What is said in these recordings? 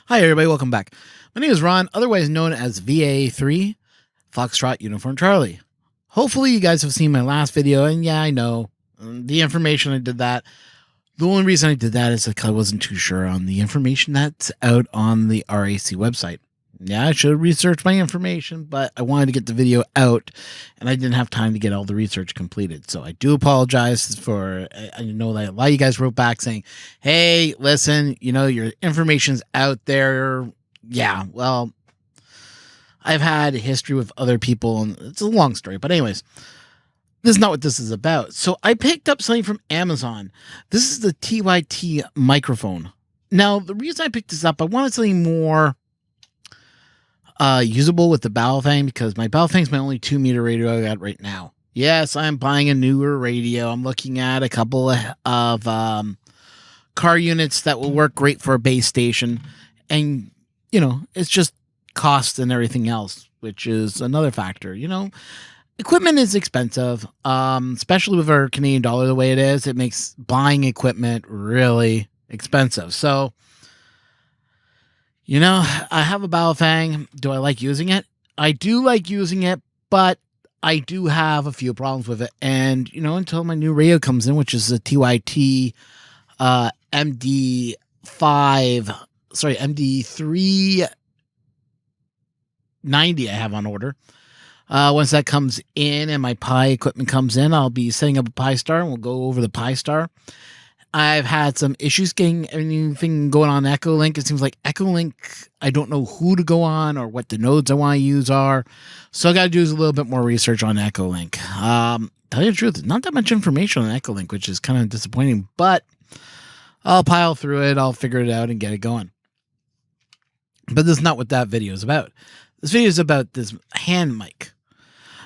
Hi, everybody. Welcome back. My name is Ron, otherwise known as VA3, Foxtrot Uniform Charlie. Hopefully, you guys have seen my last video, and yeah, I know the information I did that. The only reason I did that is because I wasn't too sure on the information that's out on the RAC website. Yeah, I should have researched my information, but I wanted to get the video out, and I didn't have time to get all the research completed. So I do apologize for, I know that a lot of you guys wrote back saying, hey, listen, your information's out there. Yeah, well, I've had history with other people, and it's a long story. But anyways, this is not what this is about. So I picked up something from Amazon. This is the TYT microphone. Now, the reason I picked this up, I wanted something more usable with the Baofeng, because my Baofeng's my only 2-meter radio I got right now. Yes, I'm buying a newer radio. I'm looking at a couple of car units that will work great for a base station. And, it's just cost and everything else, which is another factor. Equipment is expensive, especially with our Canadian dollar the way it is. It makes buying equipment really expensive. So, I have a Baofeng. Do I like using it? I do like using it, but I do have a few problems with it. And, until my new radio comes in, which is the TYT MD390 I have on order. Once that comes in and my Pi equipment comes in, I'll be setting up a Pi Star, and we'll go over the Pi Star. I've had some issues getting anything going on Echolink. It seems like Echolink, I don't know who to go on or what the nodes I want to use are. So I got to do a little bit more research on Echolink. Tell you the truth, not that much information on Echolink, which is kind of disappointing, but I'll pile through it. I'll figure it out and get it going. But this is not what that video is about. This video is about this hand mic.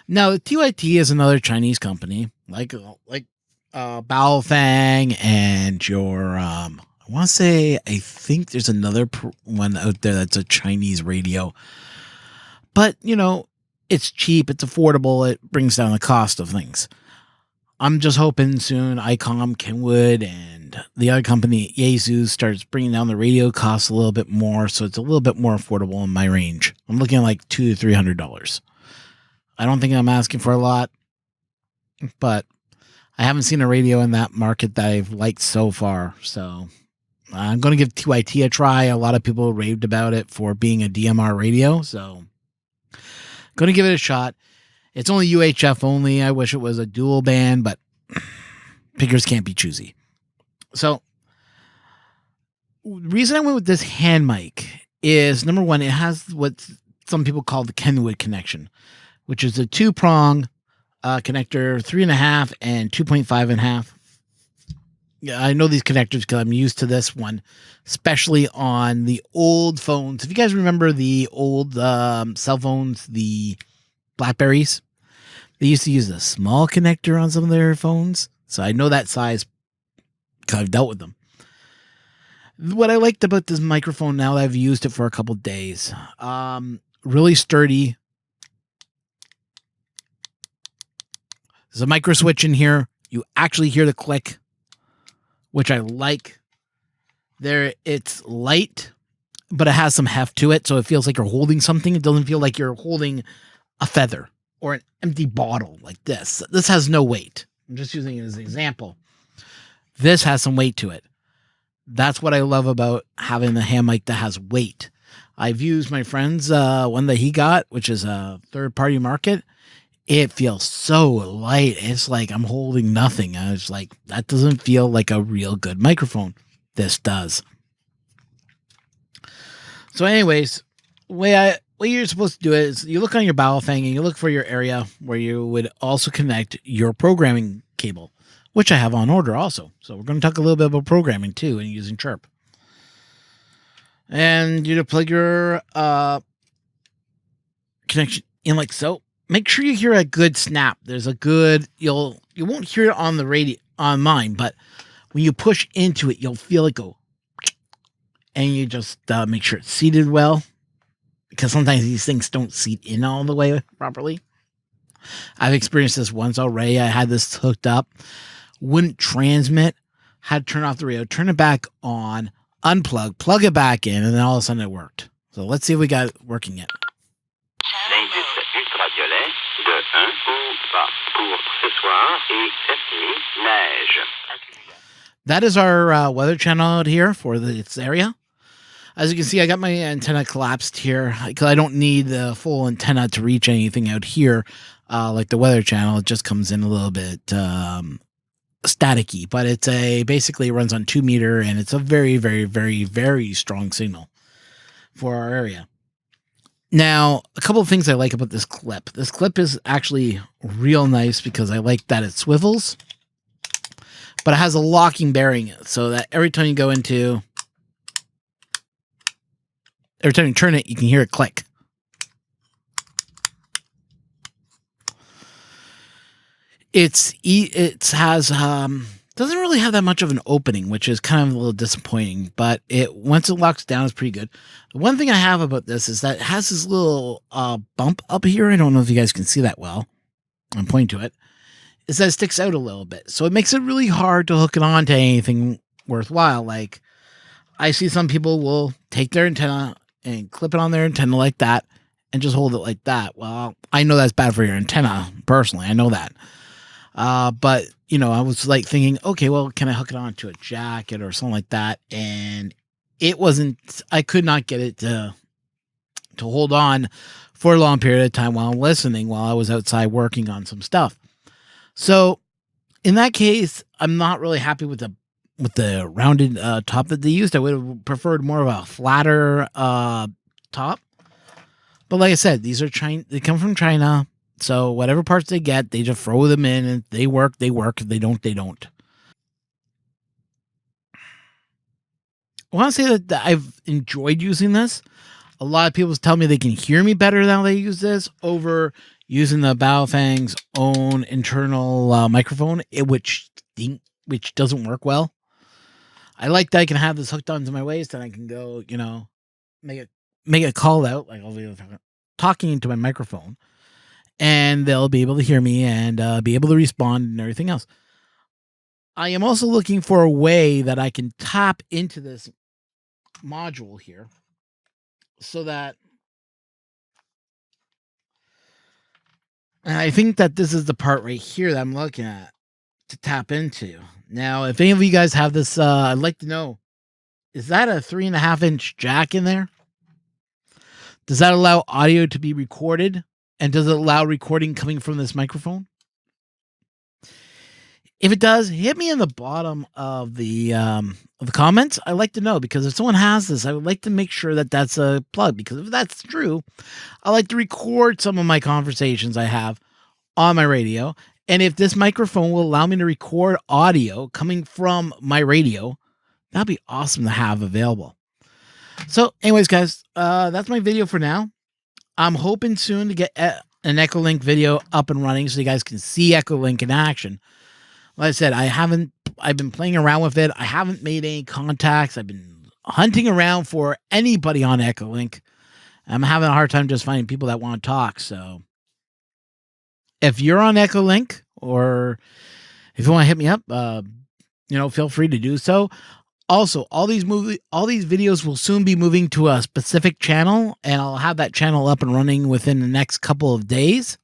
Now, the TYT is another Chinese company, like Baofeng and your, I want to say, I think there's another one out there that's a Chinese radio. But, it's cheap, it's affordable, it brings down the cost of things. I'm just hoping soon ICOM, Kenwood, and the other company, Yaesu, starts bringing down the radio costs a little bit more, so it's a little bit more affordable in my range. I'm looking at like $200 to $300. I don't think I'm asking for a lot, but I haven't seen a radio in that market that I've liked so far. So I'm going to give TYT a try. A lot of people raved about it for being a DMR radio. So I'm going to give it a shot. It's only UHF only. I wish it was a dual band, but pickers can't be choosy. So the reason I went with this hand mic is, number one, it has what some people call the Kenwood connection, which is a 2-prong connector, 3.5 and 2.5.5. Yeah, I know these connectors because I'm used to this one, especially on the old phones. If you guys remember the old cell phones, the Blackberries, they used to use a small connector on some of their phones. So I know that size because I've dealt with them. What I liked about this microphone, now that I've used it for a couple days, really sturdy. There's a micro switch in here. You actually hear the click, which I like. It's light, but it has some heft to it, so it feels like you're holding something. It doesn't feel like you're holding a feather or an empty bottle like this. This has no weight. I'm just using it as an example. This has some weight to it. That's what I love about having the hand mic that has weight. I've used my friend's one that he got, which is a third-party market. It feels so light. It's like I'm holding nothing. I was like, that doesn't feel like a real good microphone. This does. So anyways, way you're supposed to do it is you look on your Baofeng and you look for your area where you would also connect your programming cable, which I have on order also. So we're going to talk a little bit about programming too and using Chirp. And you plug your connection in like so. Make sure you hear a good snap. There's a good, you won't hear it on the radio, on mine, but when you push into it, you'll feel it go, and you just make sure it's seated well, because sometimes these things don't seat in all the way properly. I've experienced this once already. I had this hooked up, wouldn't transmit, had to turn off the radio, turn it back on. unplug, plug it back in, and then all of a sudden it worked. So let's see if we got it working yet. L'indice ultraviolet de 1 ou bas pour ce soir et cette nuit, neige. That is our weather channel out here for this area. As you can see, I got my antenna collapsed here because I don't need the full antenna to reach anything out here like the weather channel. It just comes in a little bit staticky, but it's basically runs on 2 meter, and it's a very, very, very, very strong signal for our area. Now, a couple of things I like about this clip. This clip is actually real nice because I like that it swivels, but it has a locking bearing so that every time you turn it, you can hear it click. Doesn't really have that much of an opening, which is kind of a little disappointing, but once it locks down, it's pretty good. The one thing I have about this is that it has this little bump up here. I don't know if you guys can see that well. I'm pointing to it. Is that it sticks out a little bit. So it makes it really hard to hook it on to anything worthwhile. Like, I see some people will take their antenna and clip it on their antenna like that and just hold it like that. Well, I know that's bad for your antenna, personally. I know that. But, you know, I was like thinking, okay, well, can I hook it on to a jacket or something like that? And I could not get it to hold on for a long period of time while I'm listening, while I was outside working on some stuff. So in that case, I'm not really happy with the rounded top that they used. I would have preferred more of a flatter top. But like I said, these are they come from China. So whatever parts they get, they just throw them in, and they work. If they don't, they don't. I want to say that I've enjoyed using this. A lot of people tell me they can hear me better now they use this over using the Baofeng's own internal microphone, which doesn't work well. I like that I can have this hooked onto my waist, and I can go, you know, make a call out, like I'll be talking into my microphone, and they'll be able to hear me and be able to respond and everything else. I am also looking for a way that I can tap into this module here so that, and I think that this is the part right here that I'm looking at to tap into. Now, if any of you guys have this, I'd like to know, is that a 3.5-inch jack in there? Does that allow audio to be recorded? And does it allow recording coming from this microphone? If it does, hit me in the bottom of the comments. I'd like to know, because if someone has this, I would like to make sure that that's a plug, because if that's true, I like to record some of my conversations I have on my radio. And if this microphone will allow me to record audio coming from my radio, that'd be awesome to have available. So anyways, guys, that's my video for now. I'm hoping soon to get an Echolink video up and running so you guys can see Echolink in action. Like I said, I've been playing around with it. I haven't made any contacts. I've been hunting around for anybody on Echolink. I'm having a hard time just finding people that want to talk. So if you're on Echolink, or if you want to hit me up, feel free to do so. Also, all these videos will soon be moving to a specific channel, and I'll have that channel up and running within the next couple of days,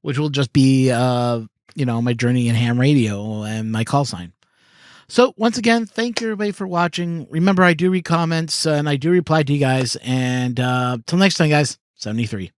which will just be, my journey in ham radio and my call sign. So once again, thank you everybody for watching. Remember, I do read comments and I do reply to you guys. And till next time, guys, 73.